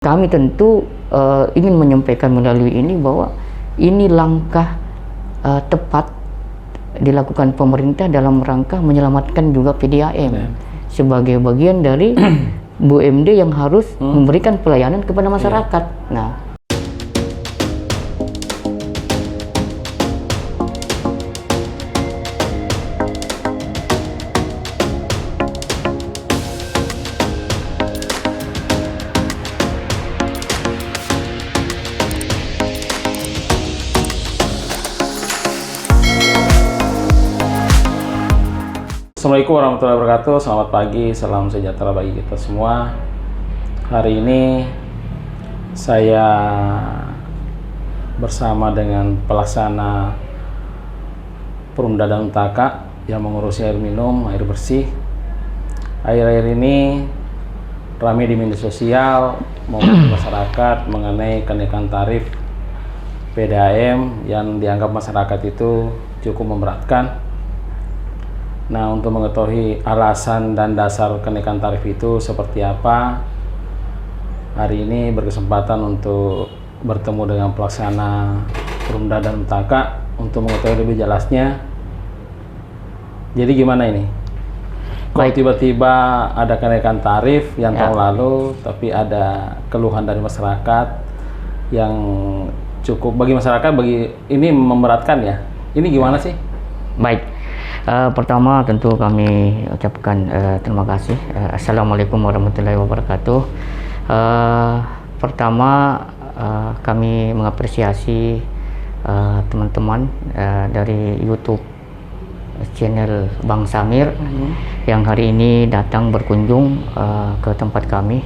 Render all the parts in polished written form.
Kami tentu ingin menyampaikan melalui ini bahwa ini langkah tepat dilakukan pemerintah dalam rangka menyelamatkan juga PDAM sebagai bagian dari BUMD yang harus memberikan pelayanan kepada masyarakat. Nah, Assalamualaikum warahmatullahi wabarakatuh. Selamat pagi, salam sejahtera bagi kita semua. Hari ini saya bersama dengan pelaksana Perumda dan Untaka yang mengurusi air minum, air bersih. Akhir-akhir ini ramai di media sosial maupun masyarakat mengenai kenaikan tarif PDAM yang dianggap masyarakat itu cukup memberatkan. Nah, untuk mengetahui alasan dan dasar kenaikan tarif itu seperti apa, hari ini berkesempatan untuk bertemu dengan pelaksana Perumda dan Untaka untuk mengetahui lebih jelasnya. Jadi gimana ini? Kalau tiba-tiba ada kenaikan tarif yang tahun lalu, tapi ada keluhan dari masyarakat yang cukup bagi masyarakat, bagi ini memberatkan ya. Ini gimana sih? baik. Pertama tentu kami ucapkan terima kasih. Assalamualaikum warahmatullahi wabarakatuh. Pertama kami mengapresiasi teman-teman dari YouTube channel Bang Samir yang hari ini datang berkunjung ke tempat kami.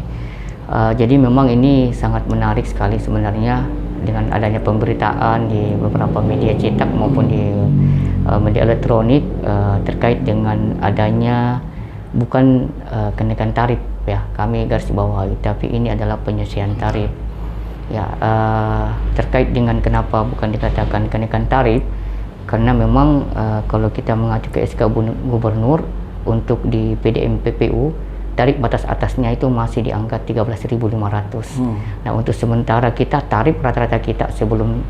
Jadi memang ini sangat menarik sekali sebenarnya dengan adanya pemberitaan di beberapa media cetak maupun di media elektronik terkait dengan adanya bukan kenaikan tarif ya, kami garis bawahi, tapi ini adalah penyesuaian tarif ya. Terkait dengan kenapa bukan dikatakan kenaikan tarif, karena memang kalau kita mengacu ke SK Gubernur untuk di PDM PPU, tarif batas atasnya itu masih di angka 13.500. Nah, untuk sementara kita tarif rata-rata kita sebelum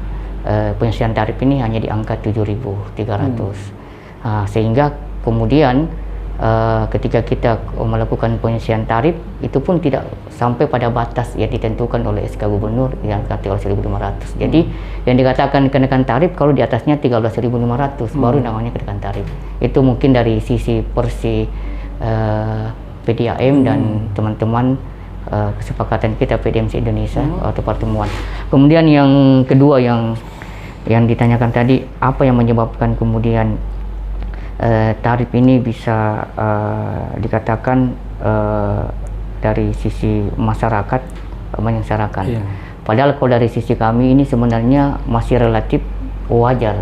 penyesuaian tarif ini hanya di angka 7.300. Sehingga kemudian ketika kita melakukan penyesuaian tarif itu pun tidak sampai pada batas yang ditentukan oleh SK Gubernur yang 13.500. Jadi yang dikatakan kenaikan tarif kalau di atasnya 13.500 baru namanya kenaikan tarif. Itu mungkin dari sisi porsi PDAM dan teman-teman kesepakatan kita PDAM se-Indonesia atau pertemuan. Kemudian yang kedua yang ditanyakan tadi, apa yang menyebabkan kemudian tarif ini bisa dikatakan dari sisi masyarakat menyengsarakan. Padahal kalau dari sisi kami ini sebenarnya masih relatif wajar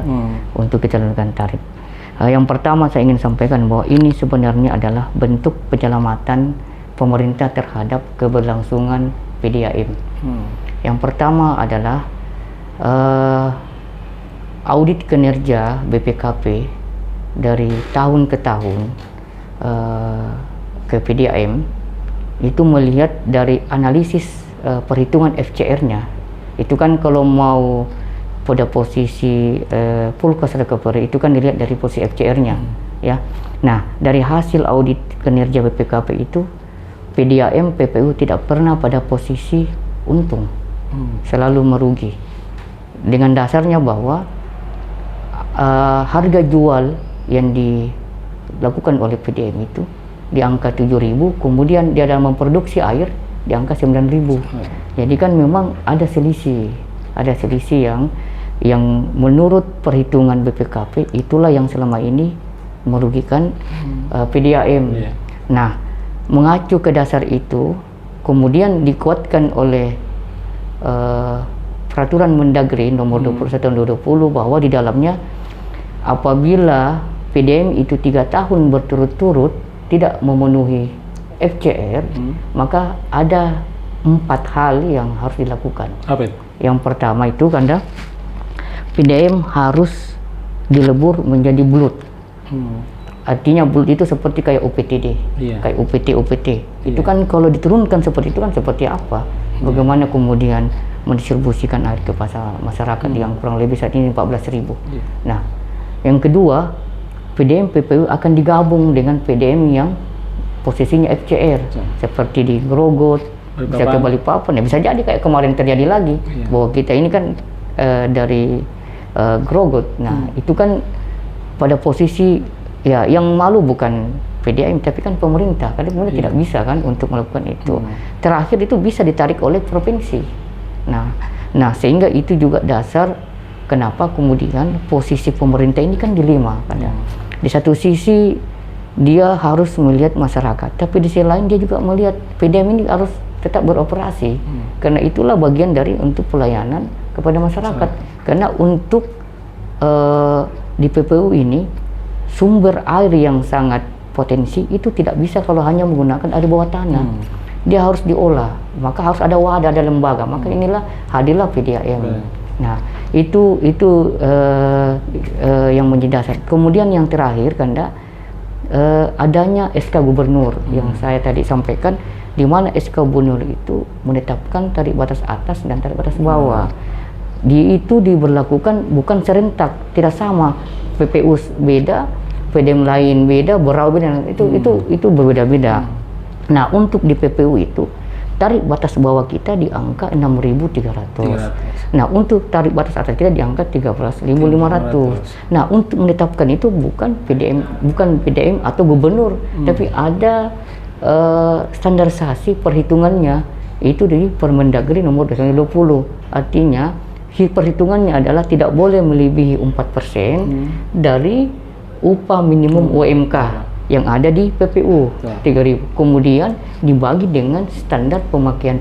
untuk kita lakukan tarif. Yang pertama saya ingin sampaikan bahwa ini sebenarnya adalah bentuk penyelamatan pemerintah terhadap keberlangsungan PDAM. Yang pertama adalah audit kinerja BPKP dari tahun ke tahun ke PDAM itu melihat dari analisis perhitungan FCR-nya. Itu kan kalau mau pada posisi full cost recovery itu kan dilihat dari posisi FCR-nya ya. Nah, dari hasil audit kinerja BPKP itu PDAM PPU tidak pernah pada posisi untung, selalu merugi. Dengan dasarnya bahwa harga jual yang dilakukan oleh PDAM itu di angka 7.000, kemudian dia dalam memproduksi air di angka 9.000. Jadi kan memang ada selisih yang menurut perhitungan BPKP itulah yang selama ini merugikan PDAM. Nah, mengacu ke dasar itu kemudian dikuatkan oleh Peraturan Mendagri nomor 21 tahun 2020 bahwa di dalamnya apabila PDAM itu 3 tahun berturut-turut tidak memenuhi FCR, maka ada 4 hal yang harus dilakukan. Apa itu? Yang pertama itu karena PDAM harus dilebur menjadi bulut. Artinya bulut itu seperti kayak UPTD, kayak UPT. Itu kan kalau diturunkan seperti itu kan seperti apa? Bagaimana kemudian mendistribusikan air ke masyarakat yang kurang lebih saat ini 14.000. Nah, yang kedua, PDM PPU akan digabung dengan PDM yang posisinya FCR, seperti di Grogot, bisa ke Balikpapan. Ya, bisa jadi kayak kemarin terjadi lagi bahwa kita ini kan dari Grogot. Nah, itu kan pada posisi ya yang malu bukan PDAM tapi kan pemerintah, karena pemerintah tidak bisa kan untuk melakukan itu. Terakhir itu bisa ditarik oleh provinsi. Nah, sehingga itu juga dasar kenapa kemudian posisi pemerintah ini kan dilema. Di satu sisi dia harus melihat masyarakat, tapi di sisi lain dia juga melihat PDAM ini harus tetap beroperasi, karena itulah bagian dari untuk pelayanan kepada masyarakat. Karena untuk di PPU ini sumber air yang sangat potensi itu tidak bisa kalau hanya menggunakan air bawah tanah. Dia harus diolah, maka harus ada wadah, ada lembaga. Maka inilah hadirlah PDAM. Nah, itu yang menjadi dasar. Kemudian yang terakhir, Kanda, adanya SK Gubernur yang saya tadi sampaikan, di mana SK Gubernur itu menetapkan tarif batas atas dan tarif batas bawah. Itu diberlakukan bukan serentak, tidak sama. PPU beda, PDAM lain beda, Berau beda, itu berbeda-beda. Nah, untuk di PPU itu tarif batas bawah kita di angka 6.300. Nah, untuk tarif batas atas kita di angka 13.500. Nah, untuk menetapkan itu bukan PDAM atau gubernur, tapi ada standarisasi perhitungannya itu di Permendagri nomor 220. Artinya perhitungannya adalah tidak boleh melebihi 4% dari upah minimum UMK yang ada di PPU 3.000. Kemudian dibagi dengan standar pemakaian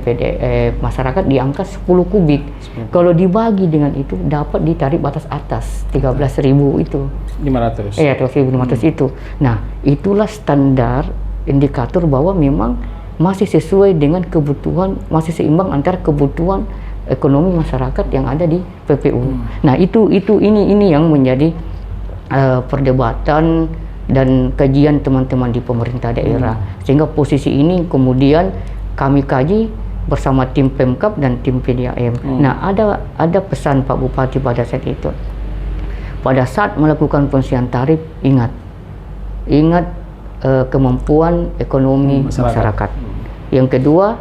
masyarakat di angka 10 kubik. Kalau dibagi dengan itu dapat di tarif batas atas 13.000 itu. 500. Iya, 13.500 itu. Nah, itulah standar indikator bahwa memang masih sesuai dengan kebutuhan, masih seimbang antara kebutuhan ekonomi masyarakat yang ada di PPU. Nah, ini yang menjadi perdebatan dan kajian teman-teman di pemerintah daerah. Sehingga posisi ini kemudian kami kaji bersama tim Pemkab dan tim PDAM. Nah, ada pesan Pak Bupati pada saat itu. Pada saat melakukan penyesuaian tarif, ingat kemampuan ekonomi masyarakat. Yang kedua,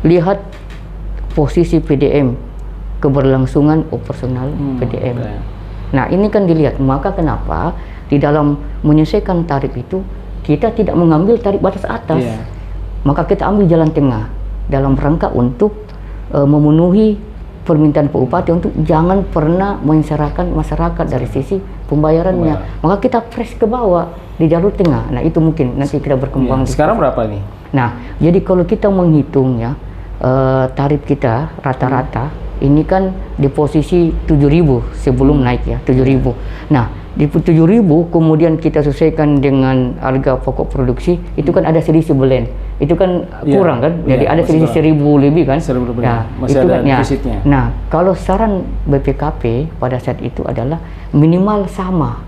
lihat posisi PDM, keberlangsungan operasional PDM. Nah, ini kan dilihat. Maka kenapa di dalam menyelesaikan tarif itu kita tidak mengambil tarif batas atas, maka kita ambil jalan tengah dalam rangka untuk memenuhi permintaan Pak Bupati untuk jangan pernah menyengsarakan masyarakat dari sisi pembayarannya. Maka kita press ke bawah di jalur tengah. Nah, itu mungkin nanti kita berkembang. Sekarang berapa nih? Nah, jadi kalau kita menghitungnya tarif kita rata-rata ini kan di posisi 7.000 sebelum naik ya, 7.000. Nah, di 7.000 kemudian kita sesuaikan dengan harga pokok produksi, itu kan ada selisih blend. Itu kan kurang kan? Jadi ada selisih 1.000 lebih kan? 1.000 lebih. Nah, masih itu ada kan, defisitnya. Nah, kalau saran BPKP pada saat itu adalah minimal sama.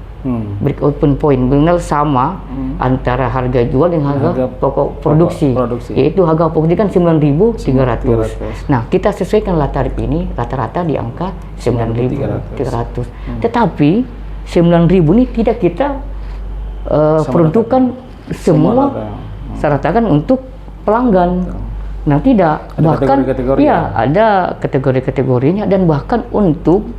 Break open point minimal sama antara harga jual dengan harga pokok produksi. Yaitu harga produksi kan 9.300. Nah, kita sesuaikanlah tarif ini rata-rata di angka 9.300. Tetapi 9.000 ini tidak kita peruntukkan semua seratakan untuk pelanggan. Nah, tidak, bahkan ada kategori-kategorinya, dan bahkan untuk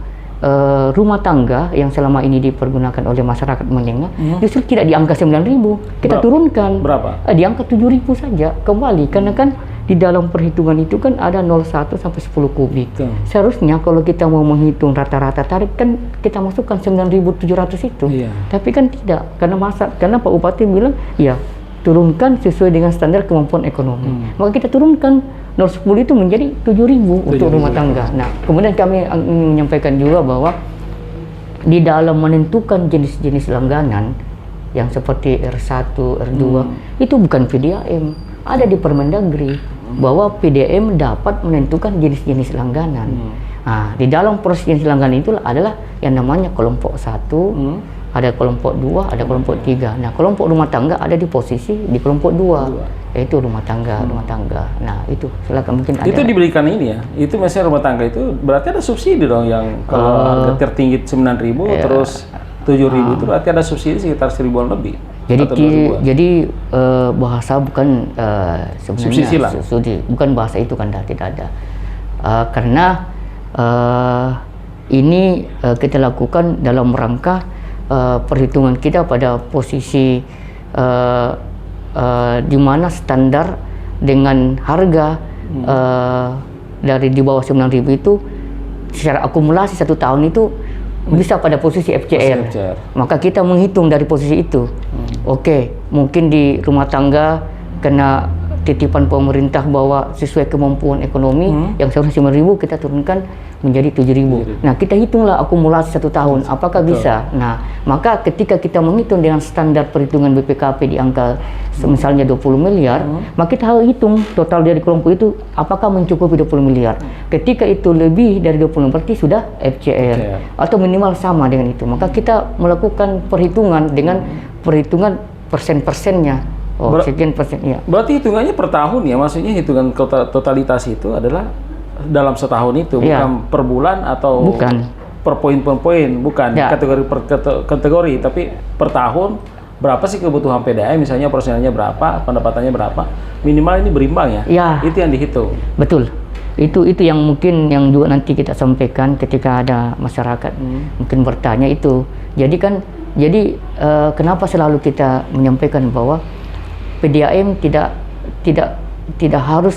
rumah tangga yang selama ini dipergunakan oleh masyarakat menengah justru tidak di angka 9.000, kita turunkan. Berapa? Di angka 7.000 saja kembali, karena kan di dalam perhitungan itu kan ada 0,1 sampai 10 kubik. Seharusnya kalau kita mau menghitung rata-rata tarif kan kita masukkan 9.700 itu. Tapi kan tidak, karena Pak Bupati bilang ya turunkan sesuai dengan standar kemampuan ekonomi. Maka kita turunkan 0,10 itu menjadi 7.000 untuk rumah tangga. Nah, kemudian kami menyampaikan juga bahwa di dalam menentukan jenis-jenis langganan yang seperti R1, R2 itu bukan PDAM, ada di Permendagri bahwa PDAM dapat menentukan jenis-jenis langganan. Nah, di dalam proses jenis langganan itu adalah yang namanya kelompok 1, ada kelompok 2, ada kelompok 3. Nah, kelompok rumah tangga ada di posisi di kelompok 2, yaitu rumah tangga. Nah, itu silakan mungkin ada. Itu diberikan ini ya. Itu misalnya rumah tangga itu berarti ada subsidi dong yang kalau harga tertinggi 9.000 terus 7.000 itu berarti ada subsidi sekitar 1.000-an lebih. Jadi bahasa bukan sebenarnya subsidi lah. Bukan bahasa itu kan tidak ada. Karena ini kita lakukan dalam rangka perhitungan kita pada posisi di mana standar dengan harga dari di bawah 9.000 itu secara akumulasi 1 tahun itu bisa pada posisi FCR. Maka kita menghitung dari posisi itu. Oke, mungkin di rumah tangga kena titipan pemerintah bahwa sesuai kemampuan ekonomi yang seharusnya 9.000 kita turunkan menjadi 7.000. Nah, kita hitunglah akumulasi 1 tahun apakah bisa. Nah, maka ketika kita menghitung dengan standar perhitungan BPKP di angka misalnya 20 miliar, maka kita harus hitung total dari kelompok itu apakah mencukupi 20 miliar. Ketika itu lebih dari 20 berarti sudah FCR atau minimal sama dengan itu. Maka kita melakukan perhitungan dengan perhitungan persen-persennya. Sekian persen, ya. Berarti hitungannya per tahun ya, maksudnya hitungan totalitas itu adalah dalam setahun itu, bukan per bulan atau per poin-poin, bukan kategori per kategori, tapi per tahun berapa sih kebutuhan PDAM, misalnya persennya berapa, pendapatannya berapa, minimal ini berimbang ya. Itu yang dihitung. Betul. Itu yang mungkin yang juga nanti kita sampaikan ketika ada masyarakat mungkin bertanya itu. Jadi kenapa selalu kita menyampaikan bahwa PDAM tidak harus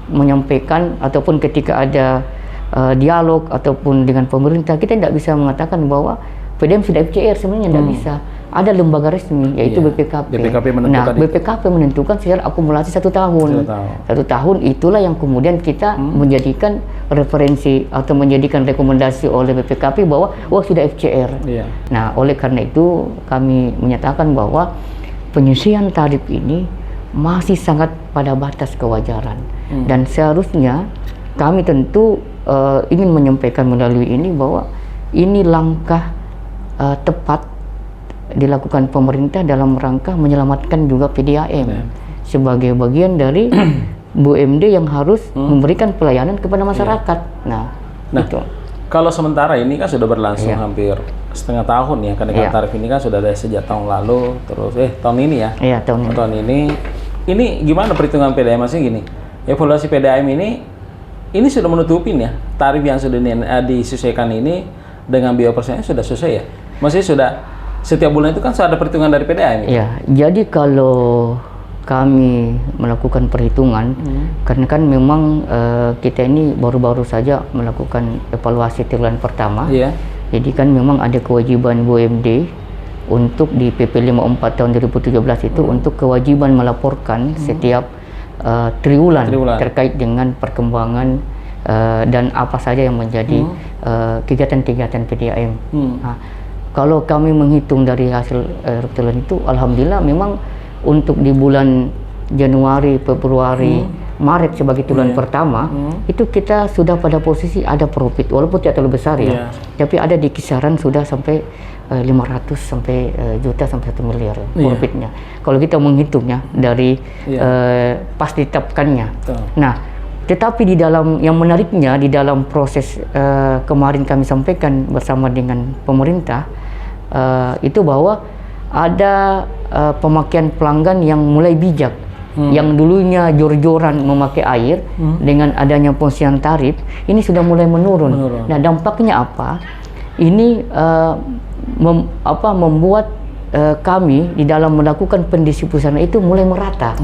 menyampaikan ataupun ketika ada dialog ataupun dengan pemerintah kita tidak bisa mengatakan bahwa PDAM sudah FCR, sebenarnya tidak bisa. Ada lembaga resmi yaitu BPKP. BPKP menentukan secara akumulasi 1 tahun. 1 tahun itulah yang kemudian kita menjadikan referensi atau menjadikan rekomendasi oleh BPKP bahwa sudah FCR. Nah, oleh karena itu kami menyatakan bahwa penyusunan tarif ini masih sangat pada batas kewajaran dan seharusnya kami tentu ingin menyampaikan melalui ini bahwa ini langkah tepat dilakukan pemerintah dalam rangka menyelamatkan juga PDAM sebagai bagian dari BUMD yang harus memberikan pelayanan kepada masyarakat. Nah, itu. Kalau sementara ini kan sudah berlangsung hampir setengah tahun ya, kenaikan tarif ini kan sudah ada sejak tahun lalu, terus tahun ini ya. Tahun ini. Ini gimana perhitungan PDAM, maksudnya gini, evaluasi PDAM ini sudah menutupin ya tarif yang sudah disesuaikan ini dengan biaya persennya sudah sesuai ya. Maksudnya sudah setiap bulan itu kan sudah ada perhitungan dari PDAM. Jadi kalau kami melakukan perhitungan karena kan memang kita ini baru-baru saja melakukan evaluasi triwulan pertama. Jadi kan memang ada kewajiban BUMD untuk di PP 54 tahun 2017 itu untuk kewajiban melaporkan setiap triwulan terkait dengan perkembangan dan apa saja yang menjadi kegiatan-kegiatan PDAM. Nah, kalau kami menghitung dari hasil triwulan itu, alhamdulillah memang untuk di bulan Januari, Februari, Maret sebagai triwulan pertama itu kita sudah pada posisi ada profit walaupun tidak terlalu besar ya, tapi ada di kisaran sudah sampai 500 sampai juta sampai 1 miliar profitnya. Kalau kita menghitungnya dari pas ditetapkannya. Nah, tetapi di dalam yang menariknya di dalam proses kemarin kami sampaikan bersama dengan pemerintah itu bahwa ada pemakaian pelanggan yang mulai bijak. Yang dulunya jor-joran memakai air dengan adanya penyesuaian tarif ini sudah mulai menurun. Nah, dampaknya apa? Ini membuat kami di dalam melakukan pendistribusian itu mulai merata.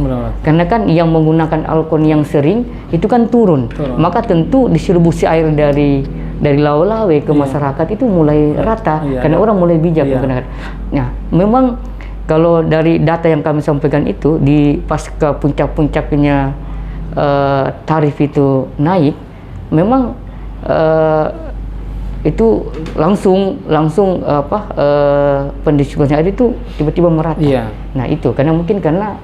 Karena kan yang menggunakan alkon yang sering itu kan turun. Maka tentu distribusi air dari lawe-lawe ke masyarakat itu mulai rata karena orang mulai bijak menggunakan. Nah, memang kalau dari data yang kami sampaikan itu di pasca puncak-puncaknya tarif itu naik, memang itu langsung pendistribusian air itu tiba-tiba merata. Nah, itu karena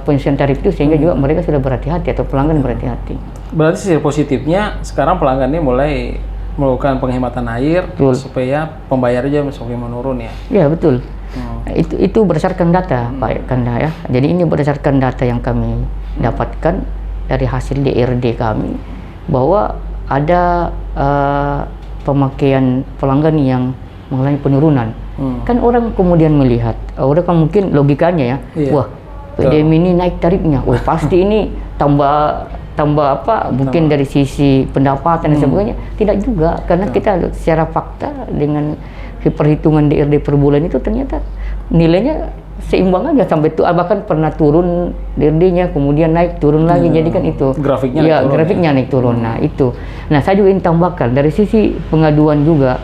penyesuaian tarif itu sehingga juga mereka sudah berhati-hati atau pelanggan berhati-hati. Berarti sisi positifnya sekarang pelanggannya mulai melakukan penghematan air Betul. supaya pembayarannya semakin menurun ya. Ya betul. Itu berdasarkan data Pak Kanda ya. Jadi ini berdasarkan data yang kami dapatkan dari hasil DRD kami bahwa ada pemakaian pelanggan yang mengalami penurunan. Kan orang kemudian melihat, orang kan mungkin logikanya ya, Iya. wah PDM ini naik tarifnya, wah pasti ini tambah apa? Mungkin dari sisi pendapatan dan sebagainya. Tidak juga, karena kita secara fakta dengan perhitungan DRD per bulan itu ternyata nilainya seimbang aja sampai itu, bahkan pernah turun DRD-nya kemudian naik turun lagi, jadi kan itu Grafiknya ya naik turun, grafiknya ya? naik turun. Nah itu, nah saya juga ingin tambahkan dari sisi pengaduan juga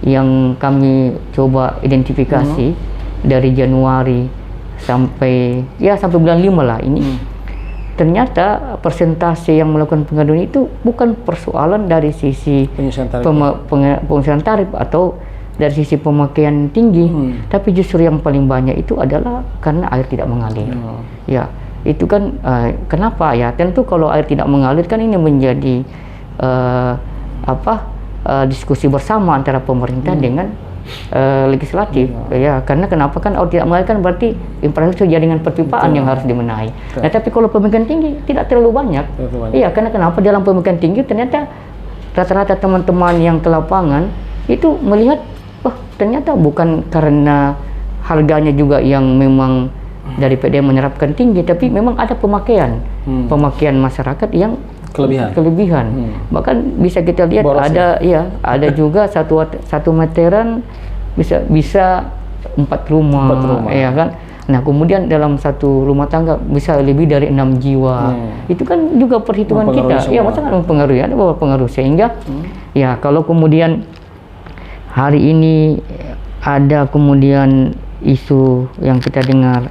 yang kami coba identifikasi dari Januari sampai bulan 5 lah ini. Ternyata persentase yang melakukan pengaduan itu bukan persoalan dari sisi Penyelesaian tarif. penyesuaian tarif atau dari sisi pemakaian tinggi, tapi justru yang paling banyak itu adalah karena air tidak mengalir. Ya, itu kan kenapa ya? Tentu kalau air tidak mengalir kan ini menjadi diskusi bersama antara pemerintah dengan legislatif. Ya, karena kenapa kan air tidak mengalir kan berarti infrastruktur jaringan perpipaan yang harus dibenahi. Nah, tapi kalau pemakaian tinggi tidak terlalu banyak. Iya, karena kenapa dalam pemakaian tinggi ternyata rata-rata teman-teman yang ke lapangan itu melihat, oh ternyata bukan karena harganya juga yang memang dari PDM menerapkan tinggi, tapi memang ada pemakaian masyarakat yang kelebihan. Bahkan bisa kita lihat boros, ada juga satu meteran bisa 4 rumah, ya kan. Nah kemudian dalam satu rumah tangga bisa lebih dari 6 jiwa. Itu kan juga perhitungan kita. Ya sangat mempengaruhi, ada beberapa pengaruh sehingga ya kalau kemudian hari ini ada kemudian isu yang kita dengar,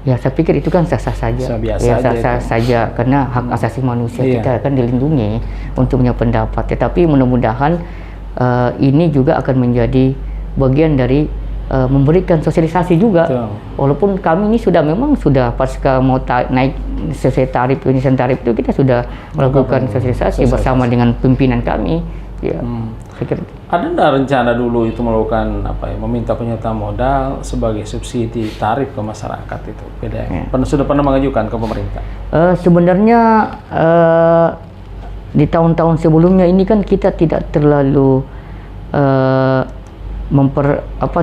ya saya pikir itu kan sah-sah saja. Sah-sah saja karena hak asasi manusia kita akan dilindungi untuk punya pendapat. Tetapi mudah-mudahan ini juga akan menjadi bagian dari memberikan sosialisasi juga. Walaupun kami ini sudah pasca mau naik sesuai tarif, penyelesaian tarif itu kita sudah melakukan sosialisasi bersama dengan pimpinan kami. Ya, saya kira. Ada nggak rencana dulu itu melakukan meminta penyertaan modal sebagai subsidi tarif ke masyarakat itu PDM? Sudah pernah mengajukan ke pemerintah? Sebenarnya di tahun-tahun sebelumnya ini kan kita tidak terlalu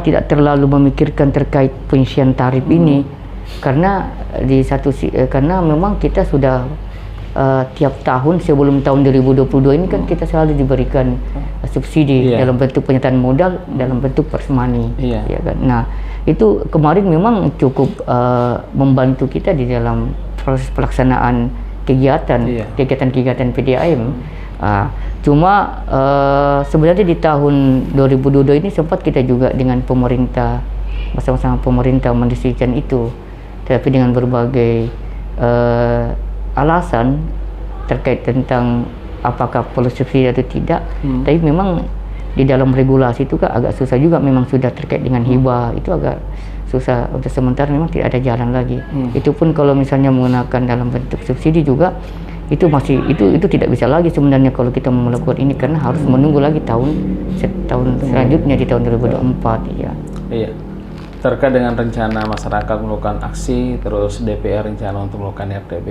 tidak terlalu memikirkan terkait penyelesaian tarif ini, karena karena memang kita sudah tiap tahun sebelum tahun 2022 ini kan kita selalu diberikan subsidi dalam bentuk penyertaan modal, dalam bentuk first money, ya kan. Nah itu kemarin memang cukup membantu kita di dalam proses pelaksanaan kegiatan PDAM. Cuma sebenarnya di tahun 2022 ini sempat kita juga dengan pemerintah, bersama-sama pemerintah mendistribusikan itu, tapi dengan berbagai alasan terkait tentang apakah perlu subsidi atau tidak. Tapi memang di dalam regulasi itu kan agak susah juga, memang sudah terkait dengan hibah itu agak susah untuk sementara, memang tidak ada jalan lagi. Itu pun kalau misalnya menggunakan dalam bentuk subsidi juga itu tidak bisa lagi sebenarnya kalau kita mau melakukan ini, karena harus menunggu lagi tahun selanjutnya di tahun 2024 ya. Iya. Terkait dengan rencana masyarakat melakukan aksi, terus DPR rencana untuk melakukan RTB,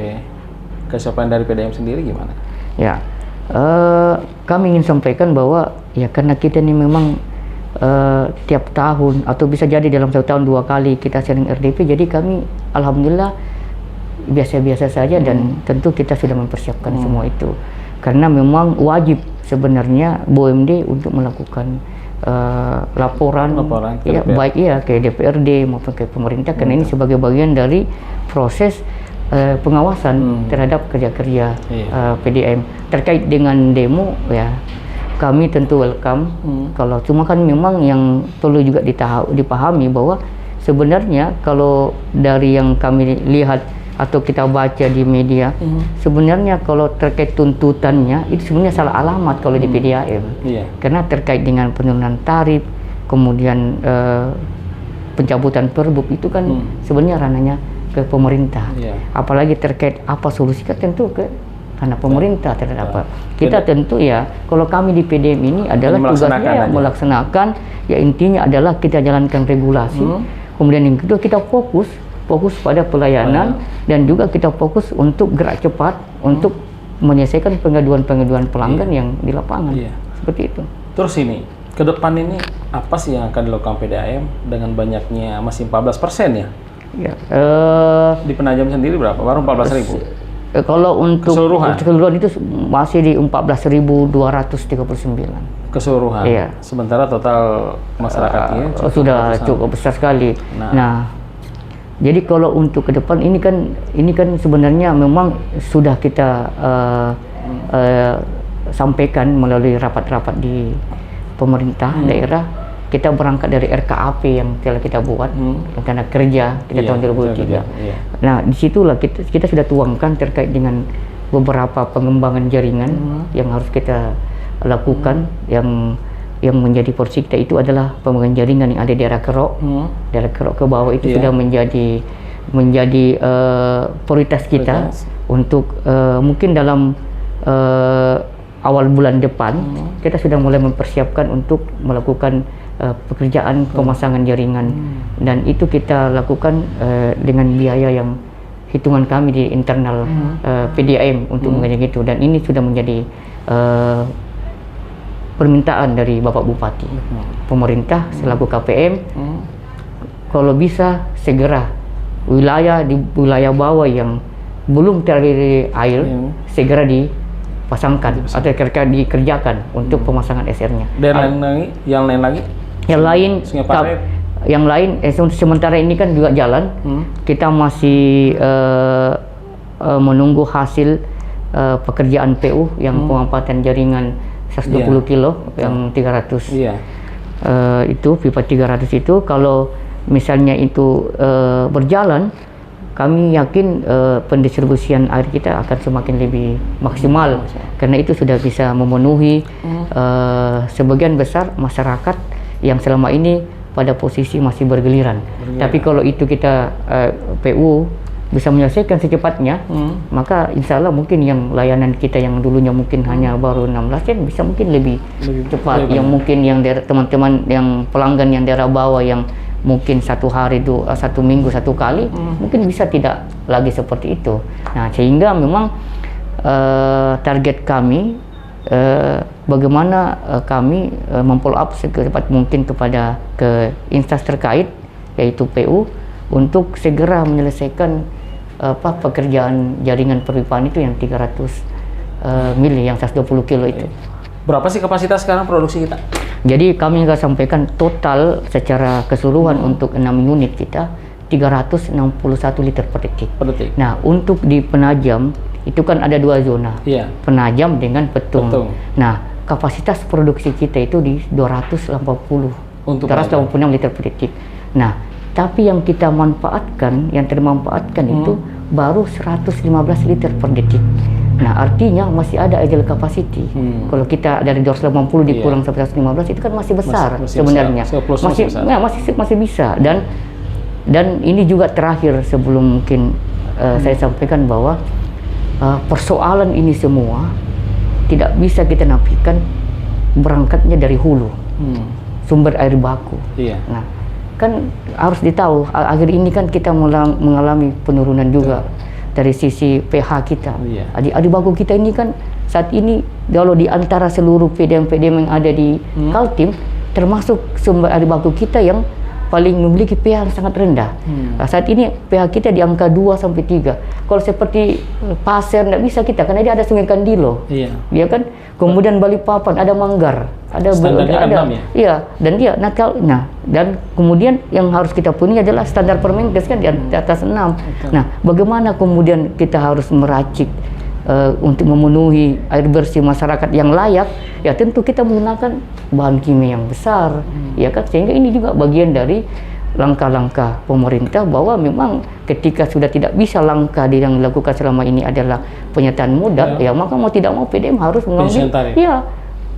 kesiapan dari PDM sendiri gimana? Ya, kami ingin sampaikan bahwa ya karena kita ini memang tiap tahun atau bisa jadi dalam 1 tahun 2 kali kita sering RDP, jadi kami alhamdulillah biasa-biasa saja dan tentu kita sudah mempersiapkan semua itu, karena memang wajib sebenarnya BUMD untuk melakukan laporan ya, baik ke DPRD maupun ke pemerintah, karena ini sebagai bagian dari proses pengawasan terhadap kerja-kerja PDM. Terkait dengan demo ya kami tentu welcome. Kalau cuma kan memang yang perlu juga dipahami bahwa sebenarnya kalau dari yang kami lihat atau kita baca di media, sebenarnya kalau terkait tuntutannya itu sebenarnya salah alamat kalau di PDAM. Karena terkait dengan penurunan tarif, kemudian pencabutan perbuk itu kan sebenarnya ranahnya ke pemerintah. Apalagi terkait apa solusi, kan tentu ke karena pemerintah tidak dapat. Kita tentu ya, kalau kami di PDM ini adalah tugasnya melaksanakan, ya intinya adalah kita jalankan regulasi. Kemudian yang kedua kita fokus pada pelayanan dan juga kita fokus untuk gerak cepat untuk menyelesaikan pengaduan-pengaduan pelanggan yang di lapangan. Seperti itu. Terus ini, ke depan ini apa sih yang akan dilakukan PDAM dengan banyaknya masih 14% ya? Ya, di Penajam sendiri berapa? Baru 14.000. Kalau untuk keseluruhan itu masih di 14.239. Keseluruhan. Iya. Sementara total masyarakatnya sudah cukup besar sekali. Nah, jadi kalau untuk ke depan ini kan sebenarnya memang sudah kita sampaikan melalui rapat-rapat di pemerintah daerah. Kita berangkat dari RKAP yang telah kita buat rencana kerja kita tahun 2003. Nah, disitulah kita sudah tuangkan terkait dengan beberapa pengembangan jaringan yang harus kita lakukan. Yang menjadi porsi kita itu adalah pengembangan jaringan yang ada di daerah Kerok, daerah Kerok ke bawah itu sudah menjadi prioritas kita untuk mungkin dalam awal bulan depan kita sudah mulai mempersiapkan untuk melakukan pekerjaan pemasangan jaringan dan itu kita lakukan dengan biaya yang hitungan kami di internal PDAM untuk mengenai itu, dan ini sudah menjadi permintaan dari Bapak Bupati. Pemerintah selaku KPM kalau bisa segera di wilayah bawah yang belum teraliri air segera dipasangkan atau dikerjakan untuk pemasangan SR-nya. Dan yang lain lagi? Yang lain sementara ini kan juga jalan. Kita masih menunggu hasil pekerjaan PU yang pengampatan jaringan 120 kilo yang 300 itu pipa 300 itu. Kalau misalnya itu berjalan, kami yakin pendistribusian air kita akan semakin lebih maksimal karena itu sudah bisa memenuhi sebagian besar masyarakat yang selama ini pada posisi masih bergiliran. Tapi kalau itu kita PU bisa menyelesaikan secepatnya, maka insya Allah mungkin yang layanan kita yang dulunya mungkin hanya baru 16 bisa mungkin lebih cepat. Yang mungkin yang teman-teman yang pelanggan yang daerah bawah yang mungkin satu minggu satu kali, mungkin bisa tidak lagi seperti itu. Nah, sehingga memang target kami bagaimana kami memfollow up secepat mungkin ke instansi terkait yaitu PU untuk segera menyelesaikan pekerjaan jaringan perpipaan itu yang 300 mili yang 120 kilo itu. Berapa sih kapasitas sekarang produksi kita? Jadi kami akan sampaikan total secara keseluruhan untuk 6 unit kita 361 liter per detik. Nah, untuk di Penajam itu kan ada 2 zona, Penajam dengan Petung. Nah, kapasitas produksi kita itu di 286 liter per detik. Nah, tapi yang kita manfaatkan, yang termanfaatkan itu baru 115 liter per detik. Nah, artinya masih ada idle capacity. Kalau kita dari 280 dikurang sampai 115 itu kan masih besar sebenarnya. Masih bisa. Dan ini juga terakhir sebelum mungkin saya sampaikan bahwa persoalan ini semua tidak bisa kita nafikan berangkatnya dari hulu, sumber air baku. Nah, kan harus ditahu akhir ini kan kita mengalami penurunan juga dari sisi pH kita. Air baku kita ini kan saat ini kalau di antara seluruh PDM-PDM yang ada di Kaltim termasuk sumber air baku kita yang paling memiliki pH yang sangat rendah. Saat ini pH kita di angka 2 sampai 3. Kalau seperti Pasir tidak bisa kita karena dia ada Sungai Kandilo. Dia kan. Kemudian Balikpapan ada Manggar, ada dan dia dan kemudian yang harus kita penuhi adalah standar Permenkes kan di atas 6. Nah, bagaimana kemudian kita harus meracik untuk memenuhi air bersih masyarakat yang layak, ya tentu kita menggunakan bahan kimia yang besar, ya kan, sehingga ini juga bagian dari langkah-langkah pemerintah bahwa memang ketika sudah tidak bisa langkah yang dilakukan selama ini adalah penyertaan modal, ya maka mau tidak mau PDM harus mengambil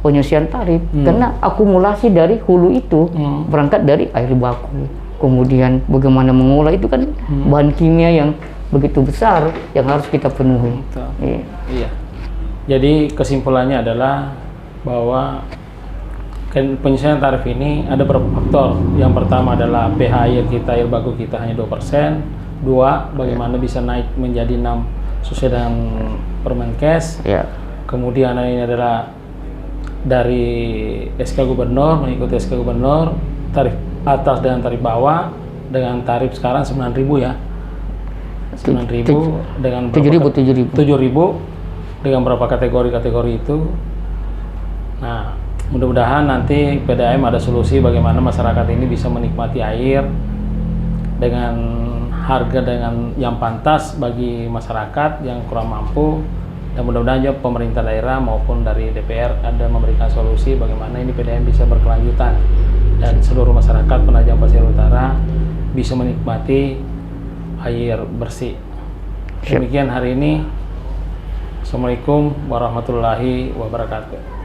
penyelesaian tarif karena akumulasi dari hulu itu berangkat dari air baku, kemudian bagaimana mengolah itu kan bahan kimia yang begitu besar yang harus kita penuhi. Jadi kesimpulannya adalah bahwa penyesuaian tarif ini ada beberapa faktor. Yang pertama adalah pH air kita, air baku kita hanya 2%. Dua, bagaimana bisa naik menjadi 6 sesuai dengan Permenkes. Kemudian ini adalah dari SK Gubernur, mengikuti SK Gubernur, tarif atas dan tarif bawah dengan tarif sekarang 9.000 ya. 9.000 dengan 7.000 dengan berapa kategori itu. Nah, mudah-mudahan nanti PDAM ada solusi bagaimana masyarakat ini bisa menikmati air dengan harga dengan yang pantas bagi masyarakat yang kurang mampu, dan mudah-mudahan juga pemerintah daerah maupun dari DPR ada memberikan solusi bagaimana ini PDAM bisa berkelanjutan dan seluruh masyarakat Penajam Pasir Utara bisa menikmati air bersih. Demikian hari ini. Assalamualaikum warahmatullahi wabarakatuh.